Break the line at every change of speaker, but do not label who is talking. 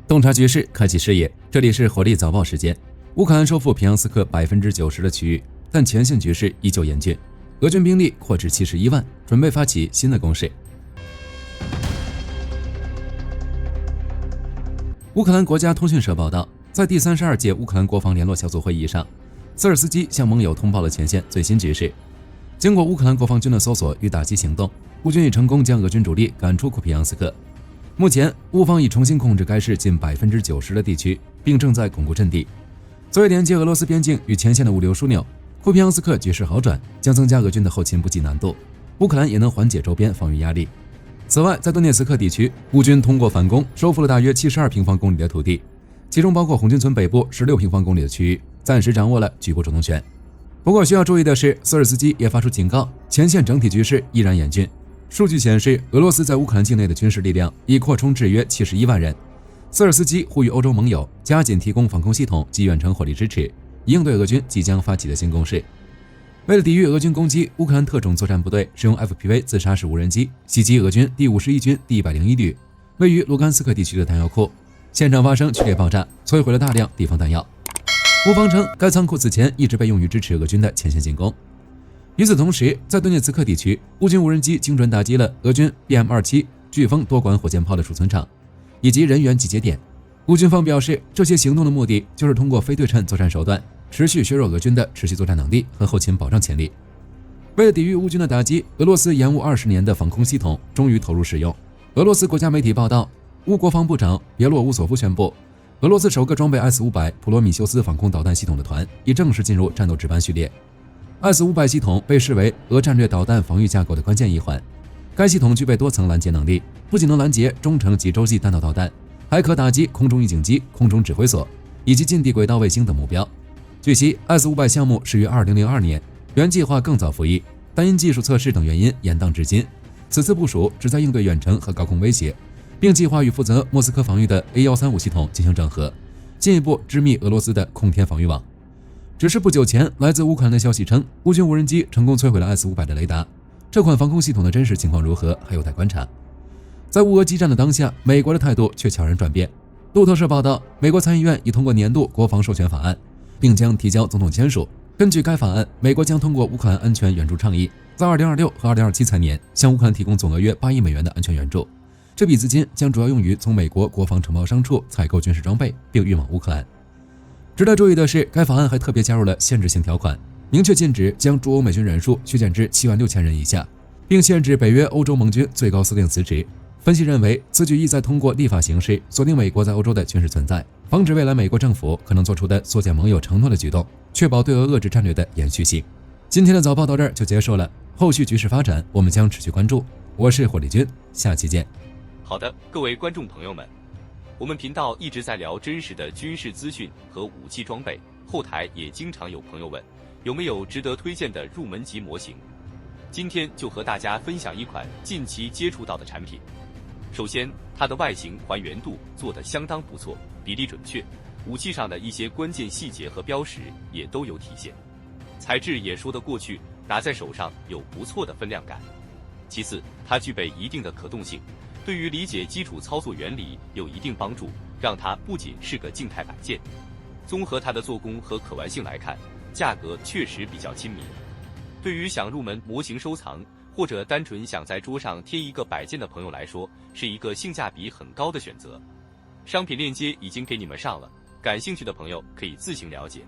洞察局势，开启视野。这里是火力早报时间。乌克兰收复平扬斯克90%的区域，但前线局势依旧严峻。俄军兵力扩至71万，准备发起新的攻势。乌克兰国家通讯社报道，在第32届乌克兰国防联络小组会议上，瑟尔斯基向盟友通报了前线最新局势。经过乌克兰国防军的搜索与打击行动，乌军已成功将俄军主力赶出库皮扬斯克。目前，乌方已重新控制该市近90%的地区，并正在巩固阵地。作为连接俄罗斯边境与前线的物流枢纽，库皮扬斯克局势好转，将增加俄军的后勤补给难度。乌克兰也能缓解周边防御压力。此外，在顿涅茨克地区，乌军通过反攻收复了大约72平方公里的土地，其中包括红军村北部16平方公里的区域，暂时掌握了局部主动权。不过需要注意的是，瑟尔斯基也发出警告，前线整体局势依然严峻。数据显示，俄罗斯在乌克兰境内的军事力量已扩充至约71万人。瑟尔斯基呼吁欧洲盟友加紧提供防空系统及远程火力支持，以应对俄军即将发起的新攻势。为了抵御俄军攻击，乌克兰特种作战部队使用 FPV 自杀式无人机袭击俄军第51军第101旅位于卢甘斯克地区的弹药库，现场发生剧烈爆炸，摧毁了大量地方弹药。乌方称，该仓库此前一直被用于支持俄军的前线进攻。与此同时，在顿涅茨克地区，乌军无人机精准打击了俄军 BM-27 飓风多管火箭炮的储存场以及人员集结点。乌军方表示，这些行动的目的就是通过非对称作战手段，持续削弱俄军的持续作战能力和后勤保障潜力。为了抵御乌军的打击，俄罗斯延误20年的防空系统终于投入使用。俄罗斯国家媒体报道，乌国防部长别洛乌索夫宣布，俄罗斯首个装备 S-500 普罗米修斯防空导弹系统的团已正式进入战斗值班序列。S-500 系统被视为俄战略导弹防御架构的关键一环。该系统具备多层拦截能力，不仅能拦截中程及洲际弹道导弹，还可打击空中预警机、空中指挥所以及近地轨道卫星等目标。据悉 ，S-500 项目始于2002年，原计划更早服役，但因技术测试等原因延宕至今。此次部署旨在应对远程和高空威胁，并计划与负责莫斯科防御的 A-135 系统进行整合，进一步织密俄罗斯的空天防御网。只是不久前，来自乌克兰的消息称，乌军无人机成功摧毁了 S-500 的雷达。这款防空系统的真实情况如何，还有待观察。在乌俄激战的当下，美国的态度却悄然转变。路透社报道，美国参议院已通过年度国防授权法案，并将提交总统签署。根据该法案，美国将通过乌克兰安全援助倡议，在2026和2027财年向乌克兰提供总额约8亿美元的安全援助。这笔资金将主要用于从美国国防承包商处采购军事装备，并运往乌克兰。值得注意的是，该法案还特别加入了限制性条款，明确禁止将驻欧美军人数削减至76000人以下，并限制北约欧洲盟军最高司令辞职。分析认为，此举意在通过立法形式锁定美国在欧洲的军事存在，防止未来美国政府可能做出的缩减盟友承诺的举动，确保对俄遏制战略的延续性。今天的早报到这儿就结束了，后续局势发展我们将持续关注。我是火力军，下期见。
好的，各位观众朋友们，我们频道一直在聊真实的军事资讯和武器装备，后台也经常有朋友问，有没有值得推荐的入门级模型？今天就和大家分享一款近期接触到的产品。首先，它的外形还原度做得相当不错，比例准确，武器上的一些关键细节和标识也都有体现，材质也说得过去，拿在手上有不错的分量感。其次，它具备一定的可动性，对于理解基础操作原理有一定帮助，让它不仅是个静态摆件。综合它的做工和可玩性来看，价格确实比较亲民。对于想入门模型收藏，或者单纯想在桌上贴一个摆件的朋友来说，是一个性价比很高的选择。商品链接已经给你们上了，感兴趣的朋友可以自行了解。